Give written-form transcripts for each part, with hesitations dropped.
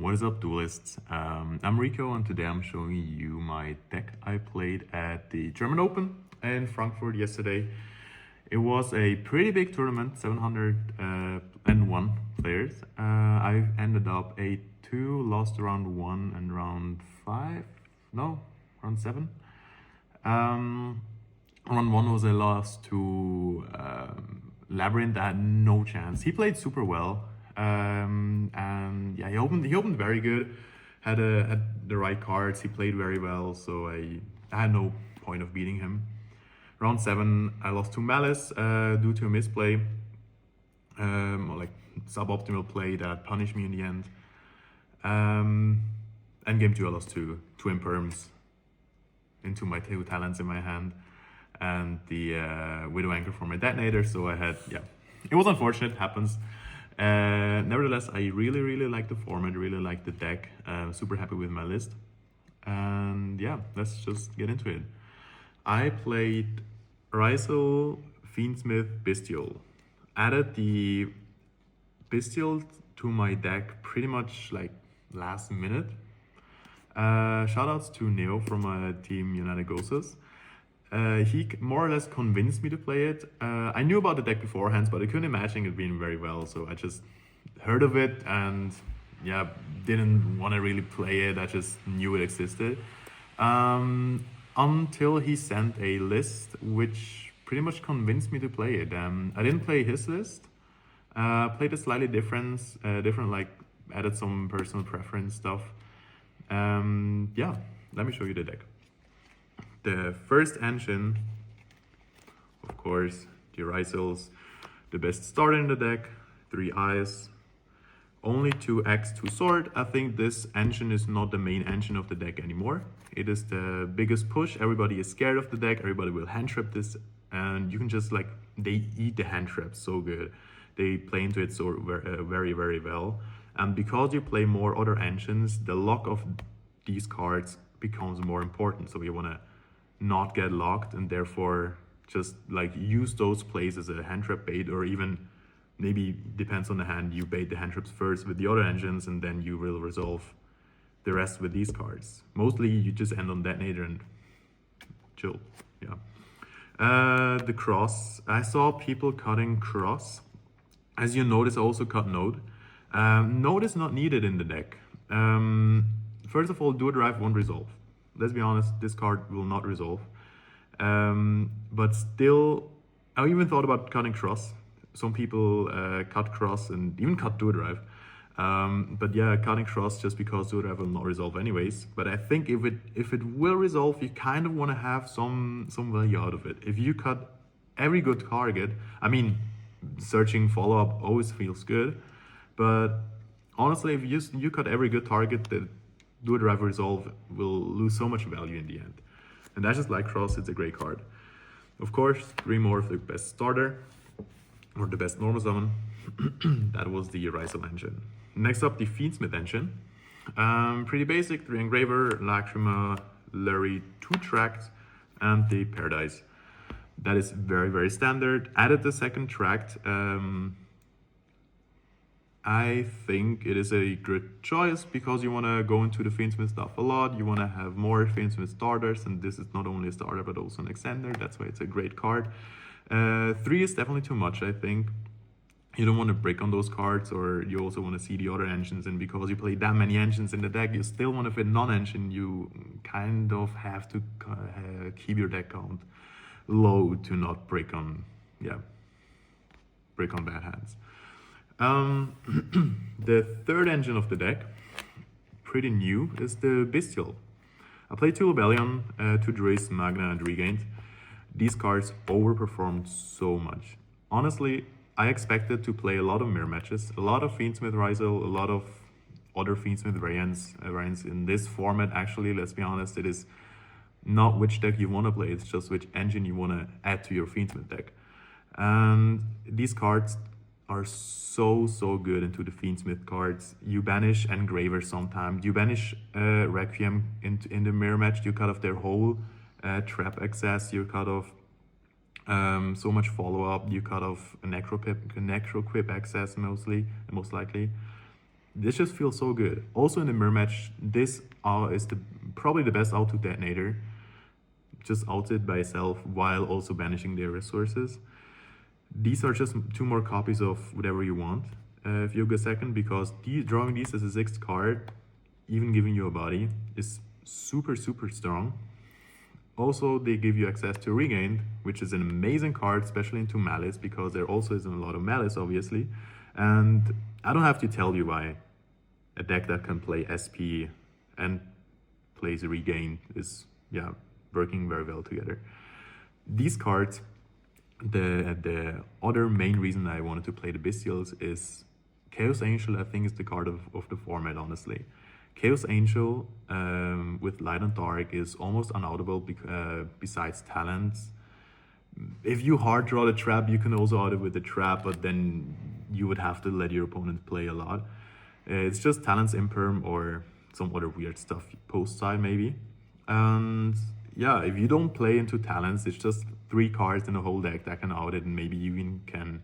What is up, Duelists? I'm Rico, and today I'm showing you my deck I played at the German Open in Frankfurt yesterday. It was a pretty big tournament, 701 players. I ended up 8-2, lost round 1 and round 5, no, round 7. Round 1 was a loss to Labyrinth. I had no chance. He played super well. And yeah, he opened very good. Had the right cards. He played very well, so I had no point of beating him. Round 7, I lost to Malice due to a misplay, or like suboptimal play that punished me in the end. And game 2, I lost to Imperms into my 2 talents in my hand and the Widow Anchor for my detonator. So I had, yeah, it was unfortunate. It happens. Nevertheless, I really like the format, really like the deck. Super happy with my list. And yeah, let's just get into it. I played Ryzeal, Fiend Smith, Bistial. Added the Bistial to my deck pretty much like last minute. Shoutouts to Neo from my team United Gosus. He more or less convinced me to play it. I knew about the deck beforehand, but I couldn't imagine it being very well, so I just heard of it and yeah, didn't want to really play it. I just knew it existed. Until he sent a list which pretty much convinced me to play it. I didn't play his list. Played a slightly different, like added some personal preference stuff. Yeah, let me show you the deck. The first engine, of course, the Ryzeals, the best starter in the deck, 3 eyes, only 2 X, 2 sword. I think this engine is not the main engine of the deck anymore. It is the biggest push. Everybody is scared of the deck. Everybody will hand trap this, and you can just like, they eat the hand trap so good. They play into it so very well. And because you play more other engines, the lock of these cards becomes more important. So you want to not get locked and therefore just like use those plays as a hand trap bait, or even maybe depends on the hand, you bait the hand traps first with the other engines and then you will resolve the rest with these cards. Mostly you just end on detonator and chill. Yeah. The cross, I saw people cutting cross. As you notice, I also cut node. Node is not needed in the deck. First of all, dual drive won't resolve. Let's be honest, this card will not resolve. But still, I even thought about cutting cross. Some people cut cross and even cut dual drive. But yeah, cutting cross just because dual drive will not resolve anyways. But I think if it will resolve, you kind of want to have some value out of it. If you cut every good target, I mean, searching follow-up always feels good. But honestly, if you cut every good target, the dual drive resolve will lose so much value in the end. And that's just like cross, it's a great card. Of course, 3 more of the best starter, or the best normal summon. That was the Ryzeal engine. Next up, the Fiend Smith engine. Pretty basic, 3 engraver, Lacrima, Lurie, 2 tract, and the Paradise. That is very standard. Added the second tract. I think it is a good choice because you want to go into the Fiendsmith stuff a lot. You want to have more Fiendsmith starters, and this is not only a starter but also an extender. That's why it's a great card. 3 is definitely too much, I think. You don't want to break on those cards, or you also want to see the other engines, and because you play that many engines in the deck, you still want to fit non-engine. You kind of have to keep your deck count low to not break on, break on bad hands. The third engine of the deck, pretty new, is the Bistial. I played 2 Rebellion, 2 Duelist, Magna, and Regained. These cards overperformed so much. Honestly, I expected to play a lot of mirror matches, a lot of Fiendsmith Ryzeal, a lot of other Fiendsmith variants in this format. Actually, let's be honest, it is not which deck you want to play, it's just which engine you want to add to your Fiendsmith deck. And these cards are so good into the Fiendsmith cards. You banish Engraver sometimes. You banish Requiem in the mirror match. You cut off their whole trap access. You cut off so much follow-up. You cut off a Necroquip access most likely. This just feels so good. Also in the mirror match, this is probably the best auto detonator. Just outs it by itself while also banishing their resources. These are just 2 more copies of whatever you want if you go second, because drawing these as a 6th card, even giving you a body, is super strong. Also, they give you access to Regained, which is an amazing card, especially into Malice, because there also isn't a lot of Malice, obviously. And I don't have to tell you why a deck that can play SP and plays Regained is, yeah, working very well together. These cards, the other main reason I wanted to play the Bistials is Chaos Angel, I think, is the card of the format, honestly. Chaos Angel with Light and Dark is almost unoutable besides talents. If you hard draw the trap, you can also out it with the trap, but then you would have to let your opponent play a lot. It's just talents imperm or some other weird stuff post side maybe. And yeah, if you don't play into talents, it's just 3 cards in the whole deck that can out it, and maybe you even can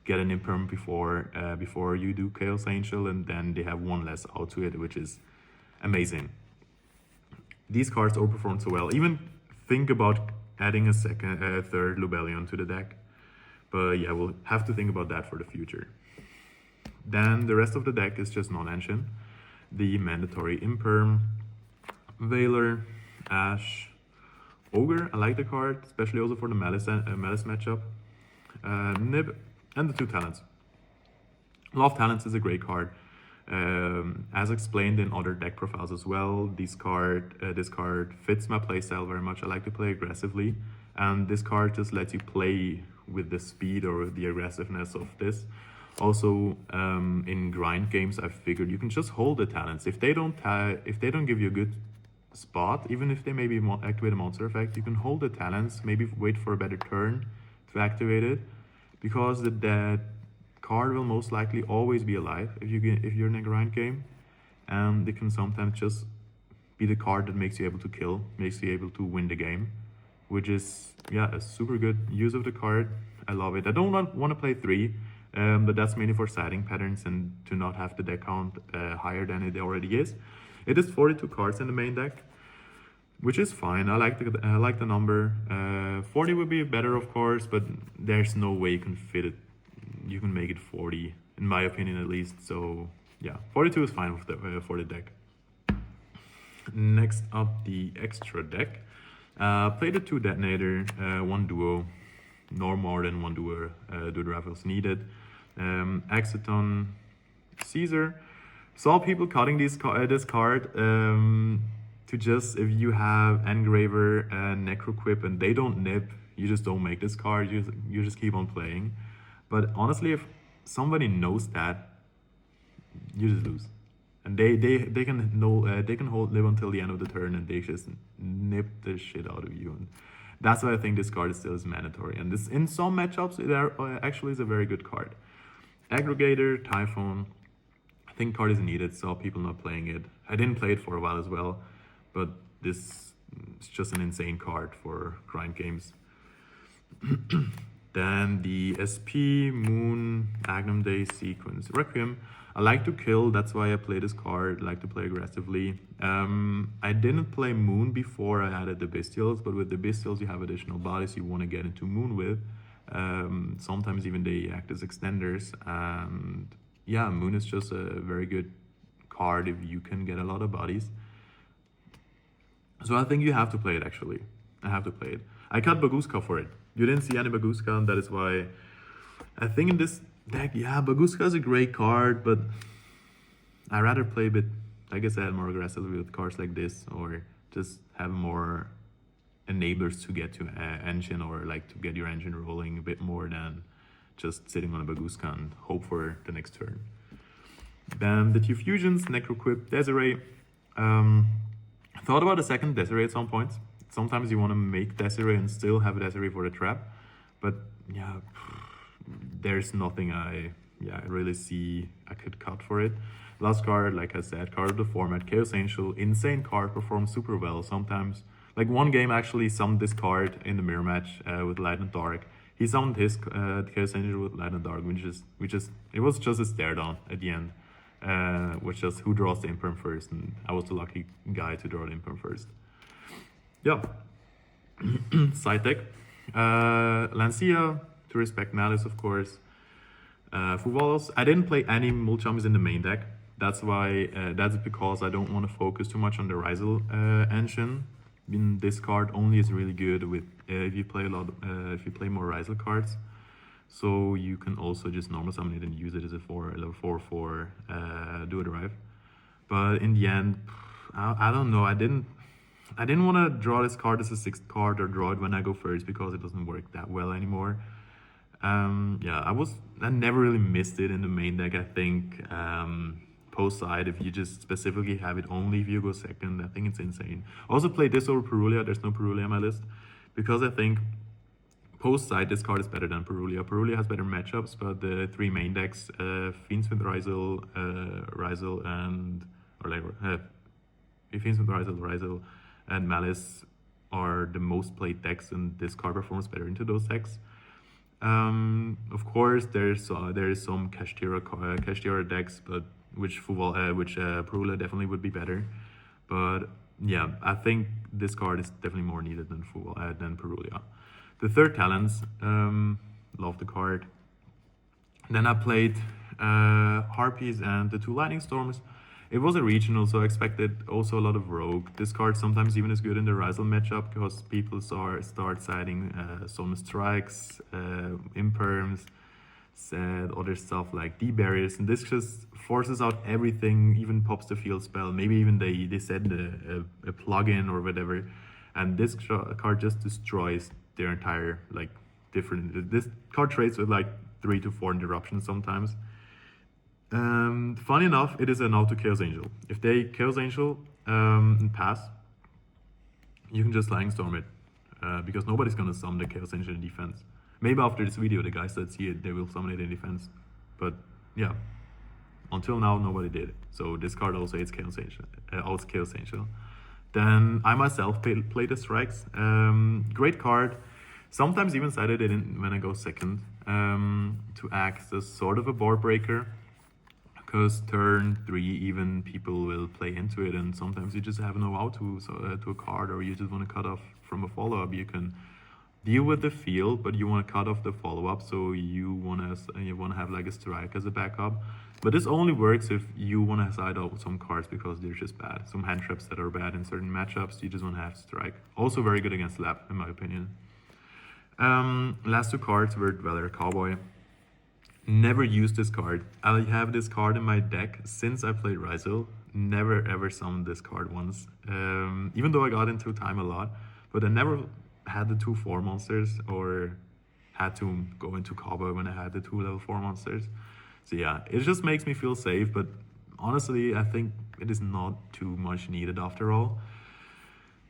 get an imperm before you do Chaos Angel, and then they have 1 less out to it, which is amazing. These cards overperform so well. Even think about adding a 3rd Lubellion to the deck. But yeah, we'll have to think about that for the future. Then the rest of the deck is just non-ancient. The mandatory Imperm, Veiler, Ash, Ogre, I like the card, especially also for the Malice matchup. Nib, and the 2 talents. Love Talents is a great card. As explained in other deck profiles as well, this card fits my playstyle very much. I like to play aggressively, and this card just lets you play with the speed or the aggressiveness of this. Also, in grind games, I figured you can just hold the talents. If they don't give you a good spot, even if they maybe activate a monster effect, you can hold the talents, maybe wait for a better turn to activate it, because that card will most likely always be alive if you're in a grind game, and it can sometimes just be the card that makes you able to kill, makes you able to win the game, which is, yeah, a super good use of the card. I love it. I don't want to play 3, but that's mainly for siding patterns and to not have the deck count higher than it already is. It is 42 cards in the main deck, which is fine. I like the number. 40 would be better, of course, but there's no way you can fit it. You can make it 40, in my opinion, at least. So yeah, 42 is fine with for the deck. Next up, the extra deck. Play the 2 detonator, 1 duo, no more than 1 duo. Do the raffles needed. Exciton, Caesar. Saw people cutting this card to just, if you have Engraver and Necroquip and they don't nip, you just don't make this card. You just keep on playing. But honestly, if somebody knows that, you just lose. And they can live until the end of the turn, and they just nip the shit out of you. And that's why I think this card still is mandatory. And this, in some matchups, it actually is a very good card. Aggregator, Typhoon. I think card is needed, so people not playing it. I didn't play it for a while as well, but this is just an insane card for grind games. Then the SP, Moon, Agnum Day sequence. Requiem, I like to kill, that's why I play this card, I like to play aggressively. I didn't play Moon before I added the Bystials, but with the Bystials you have additional bodies you want to get into Moon with. Sometimes even they act as extenders, and yeah, Moon is just a very good card if you can get a lot of bodies. So I think you have to play it, actually. I have to play it. I cut Baguska for it. You didn't see any Baguska, and that is why I think in this deck, yeah, Baguska is a great card, but I'd rather play a bit, like I said, more aggressively with cards like this, or just have more enablers to get to engine, or like to get your engine rolling a bit more than just sitting on a Baguska and hope for the next turn. Then the 2 fusions, Necroquip, Desiree. Thought about a second Desiree at some point. Sometimes you want to make Desiree and still have a Desiree for the trap, but yeah, there's nothing I really see I could cut for it. Last card, like I said, card of the format, Chaos Angel, insane card, performs super well. Sometimes, like one game actually summoned this card in the mirror match with Light and Dark. He summoned his Chaos Angel with Light and Dark, which is it was just a stare down at the end. which is who draws the imperm first, and I was the lucky guy to draw the imperm first. Yeah. Side deck. Lancia, to respect Malice, of course. Fuvalos. I didn't play any Mulchummies in the main deck. That's why. That's because I don't want to focus too much on the Ryzeal engine. This card only is really good with if you play a lot. If you play more Ryzeal cards, so you can also just normal summon it and use it as a level 4/4 do a drive. But in the end, I don't know. I didn't want to draw this card as a 6th card or draw it when I go first because it doesn't work that well anymore. Yeah, I never really missed it in the main deck. I think post side, if you just specifically have it only if you go second, I think it's insane. Also played this over Perulia. There's no Perulia on my list because I think post side this card is better than Perulia. Perulia has better matchups, but the 3 main decks, Fiend Smith, Ryzeal, Ryzeal, and Malice are the most played decks, and this card performs better into those decks. Of course, there is some Kashtira decks, but which Perulia definitely would be better. But yeah, I think this card is definitely more needed than Perulia. The 3rd Talents, love the card. Then I played Harpies and the 2 Lightning Storms. It was a regional, so I expected also a lot of Rogue. This card sometimes even is good in the Ryzeal matchup because people start siding some strikes, imperms, other stuff like D-barriers, and this just forces out everything, even pops the field spell. Maybe even they set a plugin or whatever, and this card just destroys their entire This card trades with 3 to 4 interruptions sometimes. Funny enough, it is an auto Chaos Angel. If they Chaos Angel and pass, you can just Lightning Storm it because nobody's gonna summon the Chaos Angel in defense. Maybe after this video, the guys that see it, they will summon it in defense. But yeah, until now, nobody did it. So this card also hates Chaos Angel. Then I myself played the Strikes. Great card. Sometimes even sided it in when I go second to act as sort of a board breaker. Because turn 3, even people will play into it, and sometimes you just have no out to a card, or you just want to cut off from a follow-up. You can deal with the field, but you want to cut off the follow-up, so you want to have a strike as a backup. But this only works if you want to side out some cards because they're just bad. Some hand traps that are bad in certain matchups, you just want to have strike. Also very good against lap, in my opinion. Last 2 cards were Dweller Cowboy. Never used this card. I have this card in my deck since I played Ryzeal. Never ever summoned this card once. Even though I got into time a lot, but I never had the 2 4 monsters or had to go into Cowboy when I had the 2 level 4 monsters. So yeah, it just makes me feel safe, but honestly, I think it is not too much needed after all.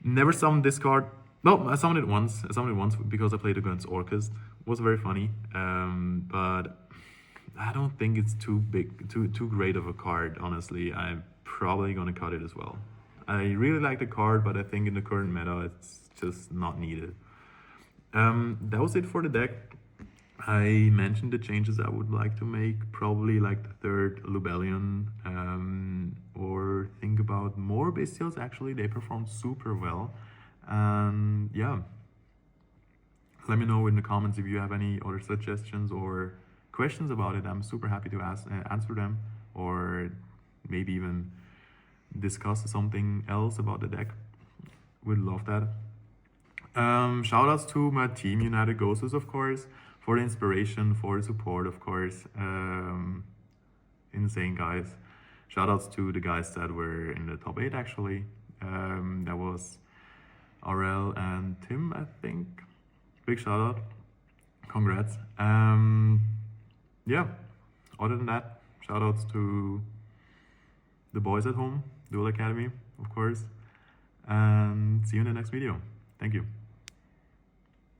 Never summoned this card. No, I summoned it once. Because I played against Orcust. It was very funny, but I don't think it's too great of a card, honestly. I'm probably gonna cut it as well. I really like the card, but I think in the current meta, it's just not needed. That was it for the deck. I mentioned the changes I would like to make, probably the 3rd Lubellion, or think about more Bistials. Actually, they performed super well. And yeah, let me know in the comments if you have any other suggestions or questions about it. I'm super happy to answer them, or maybe even discuss something else about the deck. Would love that. Shoutouts to my team, United Gosus, of course, for the inspiration, for the support, of course. Insane guys. Shoutouts to the guys that were in the top 8 actually. That was RL and Tim, I think. Big shout out. Congrats. Yeah, other than that, shout outs to the boys at home, Duel Academy, of course. And see you in the next video. Thank you.